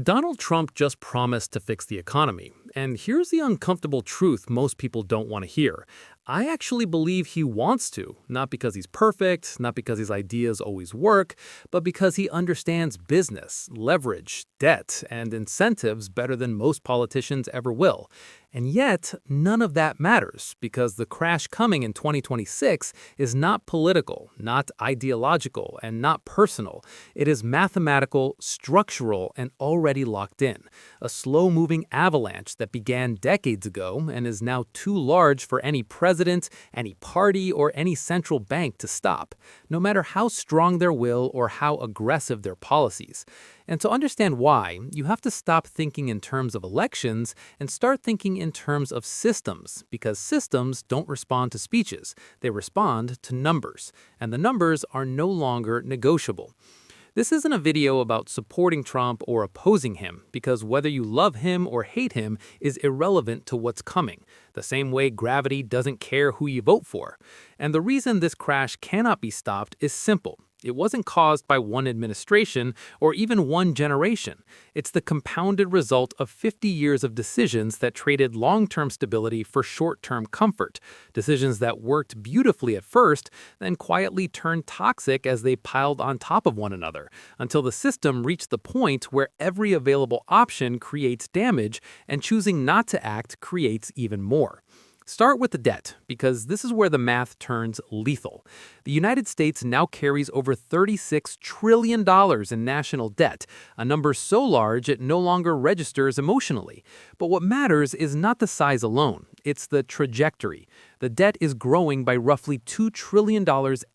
Donald Trump just promised to fix the economy, and here's the uncomfortable truth most people don't want to hear. I actually believe he wants to, not because he's perfect, not because his ideas always work, but because he understands business, leverage, debt, and incentives better than most politicians ever will. And yet, none of that matters because the crash coming in 2026 is not political, not ideological, and not personal. It is mathematical, structural, and already locked in. A slow-moving avalanche that began decades ago and is now too large for any president, any party, or any central bank to stop, no matter how strong their will or how aggressive their policies. And to understand why, you have to stop thinking in terms of elections and start thinking in terms of systems, because systems don't respond to speeches, they respond to numbers, and the numbers are no longer negotiable. This isn't a video about supporting Trump or opposing him, because whether you love him or hate him is irrelevant to what's coming, the same way gravity doesn't care who you vote for. And the reason this crash cannot be stopped is simple. It wasn't caused by one administration or even one generation. It's the compounded result of 50 years of decisions that traded long-term stability for short-term comfort, decisions that worked beautifully at first, then quietly turned toxic as they piled on top of one another, until the system reached the point where every available option creates damage and choosing not to act creates even more. Start with the debt, because this is where the math turns lethal. The United States now carries over $36 trillion in national debt, a number so large it no longer registers emotionally. But what matters is not the size alone, it's the trajectory. The debt is growing by roughly $2 trillion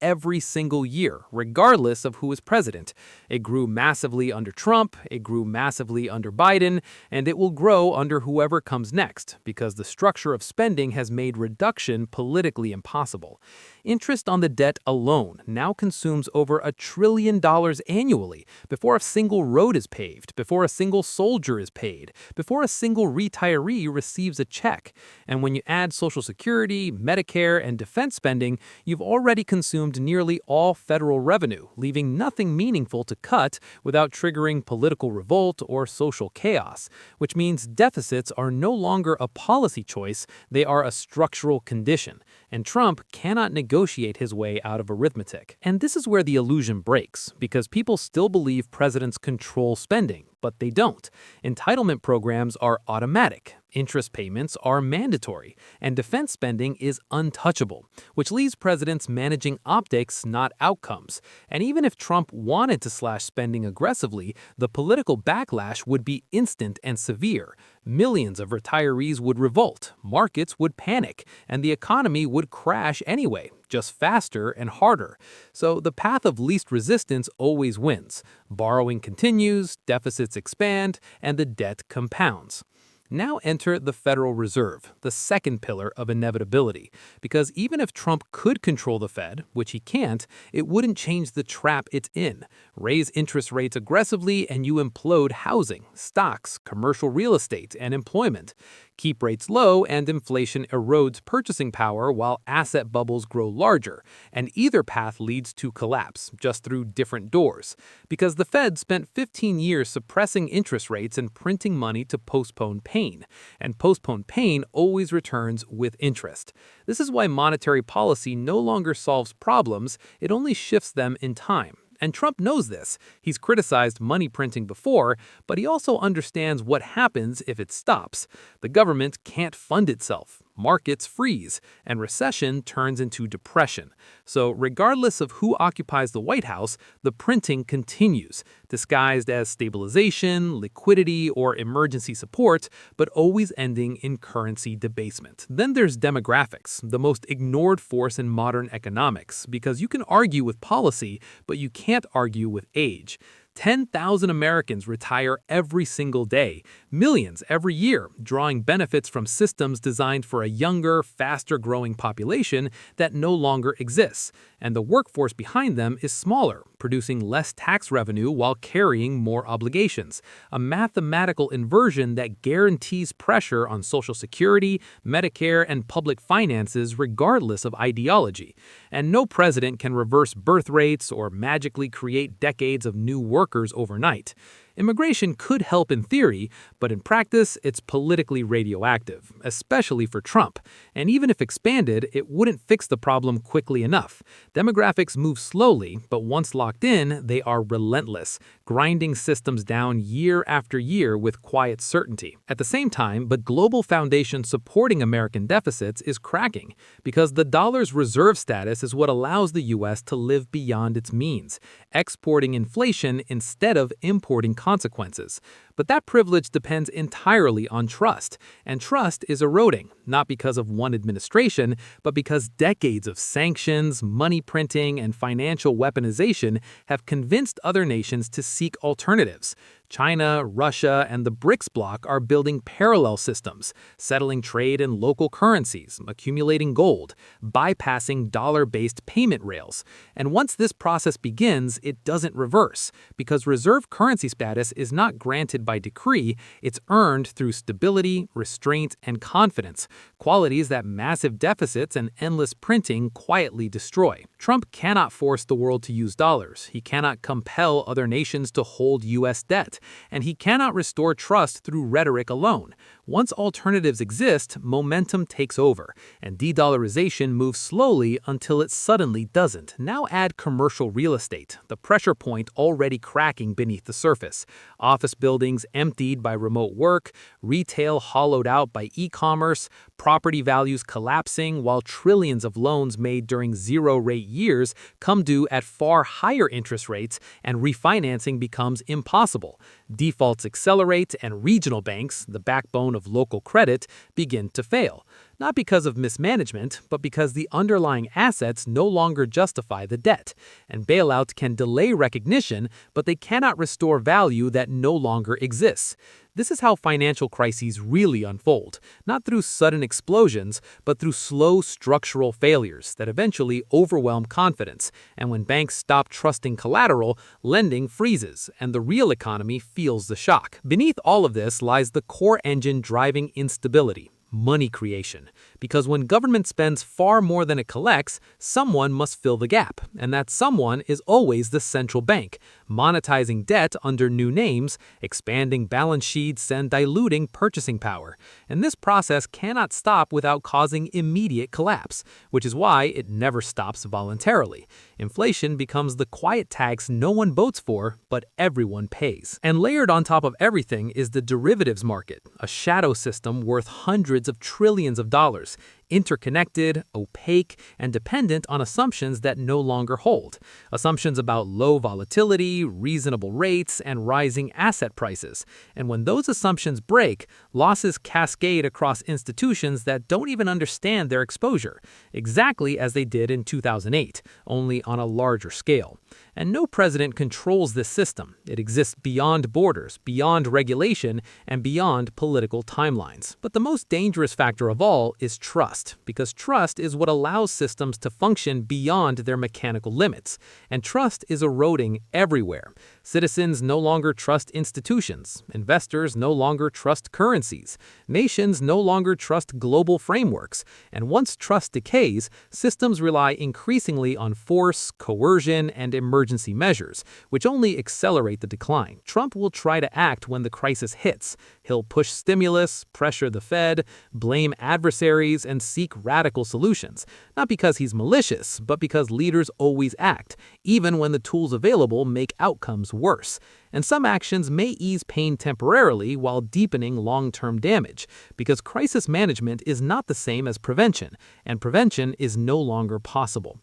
every single year, regardless of who is president. It grew massively under Trump, it grew massively under Biden, and it will grow under whoever comes next, because the structure of spending has made reduction politically impossible. Interest on the debt alone now consumes over $1 trillion annually before a single road is paved, before a single soldier is paid, before a single retiree receives a check. And when you add Social Security, Medicare, and defense spending, you've already consumed nearly all federal revenue, leaving nothing meaningful to cut without triggering political revolt or social chaos, which means deficits are no longer a policy choice, they are a structural condition, and Trump cannot negotiate his way out of arithmetic. And this is where the illusion breaks, because people still believe presidents control spending, but they don't. Entitlement programs are automatic, interest payments are mandatory, and defense spending is untouchable, which leaves presidents managing optics, not outcomes. And even if Trump wanted to slash spending aggressively, the political backlash would be instant and severe. Millions of retirees would revolt, markets would panic, and the economy would crash anyway, just faster and harder. So the path of least resistance always wins. Borrowing continues, deficits expand, and the debt compounds. Now enter the Federal Reserve, the second pillar of inevitability, because even if Trump could control the Fed, which he can't, it wouldn't change the trap it's in. Raise interest rates aggressively and you implode housing, stocks, commercial real estate, and employment. Keep rates low and inflation erodes purchasing power while asset bubbles grow larger, and either path leads to collapse, just through different doors. Because the Fed spent 15 years suppressing interest rates and printing money to postpone pain, and postponed pain always returns with interest. This is why monetary policy no longer solves problems, it only shifts them in time. And Trump knows this. He's criticized money printing before, but he also understands what happens if it stops. The government can't fund itself. Markets freeze, and recession turns into depression. So regardless of who occupies the White House, the printing continues, disguised as stabilization, liquidity, or emergency support, but always ending in currency debasement. Then there's demographics, the most ignored force in modern economics, because you can argue with policy, but you can't argue with age. 10,000 Americans retire every single day, millions every year, drawing benefits from systems designed for a younger, faster-growing population that no longer exists. And the workforce behind them is smaller, producing less tax revenue while carrying more obligations. A mathematical inversion that guarantees pressure on Social Security, Medicare, and public finances regardless of ideology. And no president can reverse birth rates or magically create decades of new workers overnight. Immigration could help in theory, but in practice, it's politically radioactive, especially for Trump. And even if expanded, it wouldn't fix the problem quickly enough. Demographics move slowly, but once locked in, they are relentless, grinding systems down year after year with quiet certainty. At the same time, the global foundation supporting American deficits is cracking, because the dollar's reserve status is what allows the U.S. to live beyond its means, exporting inflation instead of importing consequences. But that privilege depends entirely on trust, and trust is eroding, not because of one administration, but because decades of sanctions, money printing, and financial weaponization have convinced other nations to seek alternatives. China, Russia, and the BRICS bloc are building parallel systems, settling trade in local currencies, accumulating gold, bypassing dollar-based payment rails. And once this process begins, it doesn't reverse, because reserve currency status is not granted by decree, it's earned through stability, restraint, and confidence, qualities that massive deficits and endless printing quietly destroy. Trump cannot force the world to use dollars, he cannot compel other nations to hold U.S. debt, and he cannot restore trust through rhetoric alone. Once alternatives exist, momentum takes over, and de-dollarization moves slowly until it suddenly doesn't. Now add commercial real estate, the pressure point already cracking beneath the surface. Office buildings emptied by remote work, retail hollowed out by e-commerce, property values collapsing while trillions of loans made during zero-rate years come due at far higher interest rates, and refinancing becomes impossible. Defaults accelerate, and regional banks, the backbone of local credit, begin to fail. Not because of mismanagement, but because the underlying assets no longer justify the debt. And bailouts can delay recognition, but they cannot restore value that no longer exists. This is how financial crises really unfold, not through sudden explosions, but through slow structural failures that eventually overwhelm confidence. And when banks stop trusting collateral, lending freezes, and the real economy feels the shock. Beneath all of this lies the core engine driving instability: money creation. Because when government spends far more than it collects, someone must fill the gap, and that someone is always the central bank, monetizing debt under new names, expanding balance sheets, and diluting purchasing power. And this process cannot stop without causing immediate collapse, which is why it never stops voluntarily. Inflation becomes the quiet tax no one votes for, but everyone pays. And layered on top of everything is the derivatives market, a shadow system worth hundreds of trillions of dollars, interconnected, opaque, and dependent on assumptions that no longer hold. Assumptions about low volatility, reasonable rates, and rising asset prices. And when those assumptions break, losses cascade across institutions that don't even understand their exposure, exactly as they did in 2008, only on a larger scale. And no president controls this system. It exists beyond borders, beyond regulation, and beyond political timelines. But the most dangerous factor of all is trust, because trust is what allows systems to function beyond their mechanical limits. And trust is eroding everywhere. Citizens no longer trust institutions. Investors no longer trust currencies. Nations no longer trust global frameworks. And once trust decays, systems rely increasingly on force, coercion, and emergency measures, which only accelerate the decline. Trump will try to act when the crisis hits. He'll push stimulus, pressure the Fed, blame adversaries, and seek radical solutions. Not because he's malicious, but because leaders always act, even when the tools available make outcomes worse. And some actions may ease pain temporarily while deepening long-term damage, because crisis management is not the same as prevention, and prevention is no longer possible.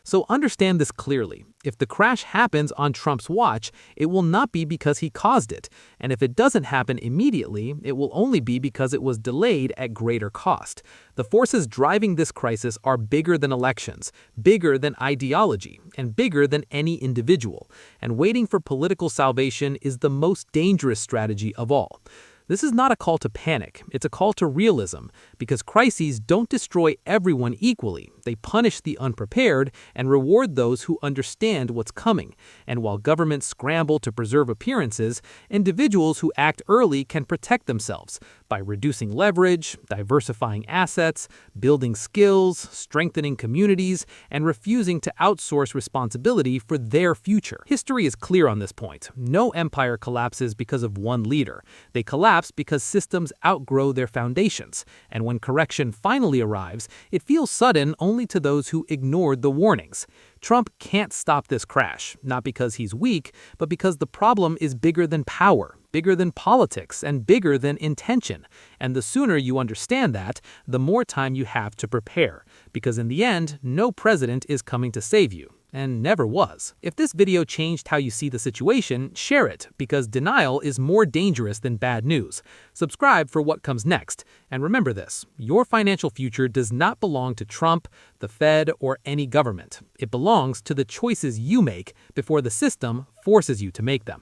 So understand this clearly. If the crash happens on Trump's watch, it will not be because he caused it. And if it doesn't happen immediately, it will only be because it was delayed at greater cost. The forces driving this crisis are bigger than elections, bigger than ideology, and bigger than any individual. And waiting for political salvation is the most dangerous strategy of all. This is not a call to panic, it's a call to realism, because crises don't destroy everyone equally. They punish the unprepared and reward those who understand what's coming. And while governments scramble to preserve appearances, individuals who act early can protect themselves. by reducing leverage, diversifying assets, building skills, strengthening communities, and refusing to outsource responsibility for their future. History is clear on this point. No empire collapses because of one leader. They collapse because systems outgrow their foundations, and when correction finally arrives, it feels sudden only to those who ignored the warnings. Trump can't stop this crash, not because he's weak, but because the problem is bigger than power, bigger than politics, and bigger than intention. And the sooner you understand that, the more time you have to prepare, because in the end, no president is coming to save you. And never was. If this video changed how you see the situation, share it, because denial is more dangerous than bad news. Subscribe for what comes next. And remember this, your financial future does not belong to Trump, the Fed, or any government. It belongs to the choices you make before the system forces you to make them.